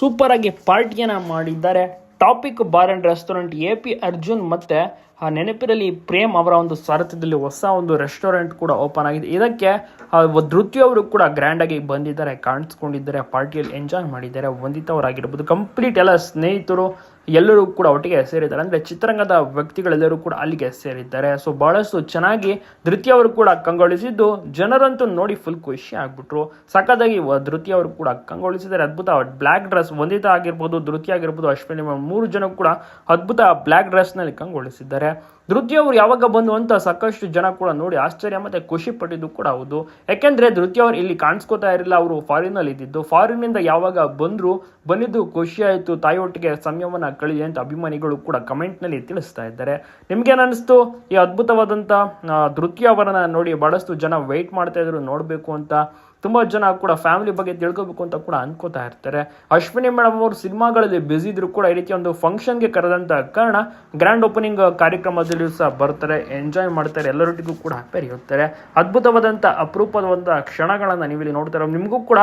Super ಆಗಿ ಪಾರ್ಟಿಯನ್ನ ಮಾಡಿದ್ದಾರೆ. Topic bar and restaurant AP Arjun ಮತ್ತೆ ಆ ನೆನಪಿರಲಿ ಪ್ರೇಮ್ ಅವರ ಒಂದು ಸಾರಥ್ಯದಲ್ಲಿ ಹೊಸ ಒಂದು ರೆಸ್ಟೋರೆಂಟ್ ಕೂಡ ಓಪನ್ ಆಗಿದೆ. ಇದಕ್ಕೆ ಧೃತಿ ಅವರು ಕೂಡ ಗ್ರ್ಯಾಂಡ್ ಆಗಿ ಬಂದಿದ್ದಾರೆ, ಕಾಣಿಸ್ಕೊಂಡಿದ್ದಾರೆ, ಪಾರ್ಟಿಯಲ್ಲಿ ಎಂಜಾಯ್ ಮಾಡಿದ್ದಾರೆ. ವಂದಿತವರಾಗಿರ್ಬೋದು, ಕಂಪ್ಲೀಟ್ ಎಲ್ಲ ಸ್ನೇಹಿತರು ಎಲ್ಲರೂ ಕೂಡ ಒಟ್ಟಿಗೆ ಸೇರಿದ್ದಾರೆ. ಅಂದರೆ ಚಿತ್ರರಂಗದ ವ್ಯಕ್ತಿಗಳೆಲ್ಲರೂ ಕೂಡ ಅಲ್ಲಿಗೆ ಸೇರಿದ್ದಾರೆ. ಸೊ ಬಹಳಷ್ಟು ಚೆನ್ನಾಗಿ ಧೃತಿ ಅವರು ಕೂಡ ಕಂಗೊಳಿಸಿದ್ದು ಜನರಂತೂ ನೋಡಿ ಫುಲ್ ಖುಷಿ ಆಗ್ಬಿಟ್ರು. ಸಖತ್ತಾಗಿ ಧೃತಿ ಅವರು ಕೂಡ ಕಂಗೊಳಿಸಿದ್ದಾರೆ. ಅದ್ಭುತ ಬ್ಲ್ಯಾಕ್ ಡ್ರೆಸ್, ವಂದಿತ ಆಗಿರ್ಬೋದು, ಧೃತಿ ಆಗಿರ್ಬೋದು, ಅಶ್ವಿನಿ, 3 ಜನ ಕೂಡ ಅದ್ಭುತ ಬ್ಲ್ಯಾಕ್ ಡ್ರೆಸ್ ನಲ್ಲಿ ಕಂಗೊಳಿಸಿದ್ದಾರೆ. ಧೃತಿ ಅವರು ಯಾವಾಗ ಬಂದು ಅಂತ ಸಾಕಷ್ಟು ಜನ ಕೂಡ ನೋಡಿ ಆಶ್ಚರ್ಯ ಮತ್ತೆ ಖುಷಿ ಪಟ್ಟಿದ್ದು ಕೂಡ ಹೌದು. ಯಾಕೆಂದ್ರೆ ಧೃತಿ ಅವರು ಇಲ್ಲಿ ಕಾಣಿಸ್ಕೋತಾ ಇರಲಿಲ್ಲ, ಅವರು ಫಾರಿನ್ ನಲ್ಲಿ ಇದ್ದಿದ್ದು. ಫಾರಿನ್ ನಿಂದ ಯಾವಾಗ ಬಂದಿದ್ದು ಖುಷಿ ಆಯಿತು, ತಾಯಿಯೊಟ್ಟಿಗೆ ಸಮಯವನ್ನ ಕಳೆದಿದೆ ಅಂತ ಅಭಿಮಾನಿಗಳು ಕೂಡ ಕಮೆಂಟ್ ನಲ್ಲಿ ತಿಳಿಸ್ತಾ ಇದ್ದಾರೆ. ನಿಮ್ಗೇನ್ ಅನಿಸ್ತು ಈ ಅದ್ಭುತವಾದಂತ ಧೃತಿ ಅವರನ್ನ ನೋಡಿ? ಬಹಳಷ್ಟು ಜನ ವೆಯ್ಟ್ ಮಾಡ್ತಾ ಇದ್ರು ನೋಡ್ಬೇಕು ಅಂತ. ತುಂಬಾ ಜನ ಕೂಡ ಫ್ಯಾಮಿಲಿ ಬಗ್ಗೆ ತಿಳ್ಕೋಬೇಕು ಅಂತ ಕೂಡ ಅನ್ಕೋತಾ ಇರ್ತಾರೆ. ಅಶ್ವಿನಿ ಮೇಡಮ್ ಅವರು ಸಿನಿಮಾಗಳಲ್ಲಿ ಬ್ಯುಸಿ ಇದ್ರು ಕೂಡ ಈ ರೀತಿ ಒಂದು ಫಂಕ್ಷನ್ಗೆ ಕರೆದಂತ ಕಾರಣ ಗ್ರ್ಯಾಂಡ್ ಓಪನಿಂಗ್ ಕಾರ್ಯಕ್ರಮದಲ್ಲಿ ಸಹ ಬರ್ತಾರೆ, ಎಂಜಾಯ್ ಮಾಡ್ತಾರೆ, ಎಲ್ಲರೊಟ್ಟಿಗೂ ಕೂಡ ಬೆರೆಯುತ್ತಾರೆ. ಅದ್ಭುತವಾದಂಥ ಅಪರೂಪವಾದಂಥ ಕ್ಷಣಗಳನ್ನು ನೀವಿಲ್ಲಿ ನೋಡ್ತಾರೆ. ನಿಮಗೂ ಕೂಡ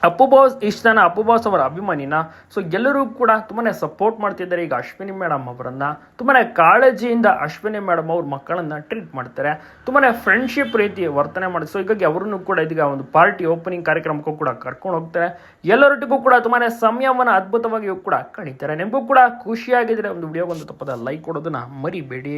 ಅಪ್ಪು ಬಾಸ್ ಇಷ್ಟನ, ಅಪ್ಪು ಬಾಸ್ ಅವರ ಅಭಿಮಾನಿನ. ಸೊ ಎಲ್ಲರೂ ಕೂಡ ತುಂಬಾನೇ ಸಪೋರ್ಟ್ ಮಾಡ್ತಿದ್ದಾರೆ ಈಗ ಅಶ್ವಿನಿ ಮೇಡಮ್ ಅವರನ್ನ. ತುಂಬಾನೇ ಕಾಳಜಿಯಿಂದ ಅಶ್ವಿನಿ ಮೇಡಮ್ ಅವ್ರ ಮಕ್ಕಳನ್ನ ಟ್ರೀಟ್ ಮಾಡ್ತಾರೆ, ತುಂಬಾನೇ ಫ್ರೆಂಡ್ಶಿಪ್ ರೀತಿ ವರ್ತನೆ ಮಾಡಿ. ಸೊ ಹೀಗಾಗಿ ಅವರನ್ನು ಕೂಡ ಇದೀಗ ಒಂದು ಪಾರ್ಟಿ ಓಪನಿಂಗ್ ಕಾರ್ಯಕ್ರಮಕ್ಕೂ ಕೂಡ ಕರ್ಕೊಂಡು ಹೋಗ್ತಾರೆ. ಎಲ್ಲರೊಟ್ಟಿಗೂ ಕೂಡ ತುಂಬಾನೇ ಸಮಯವನ್ನು ಅದ್ಭುತವಾಗಿ ಕೂಡ ಕಳೀತಾರೆ. ನಿಮಗೂ ಕೂಡ ಖುಷಿಯಾಗಿದ್ರೆ ಒಂದು ವಿಡಿಯೋಗೊಂದು ತಪ್ಪದ ಲೈಕ್ ಕೊಡೋದನ್ನ ಮರಿಬೇಡಿ.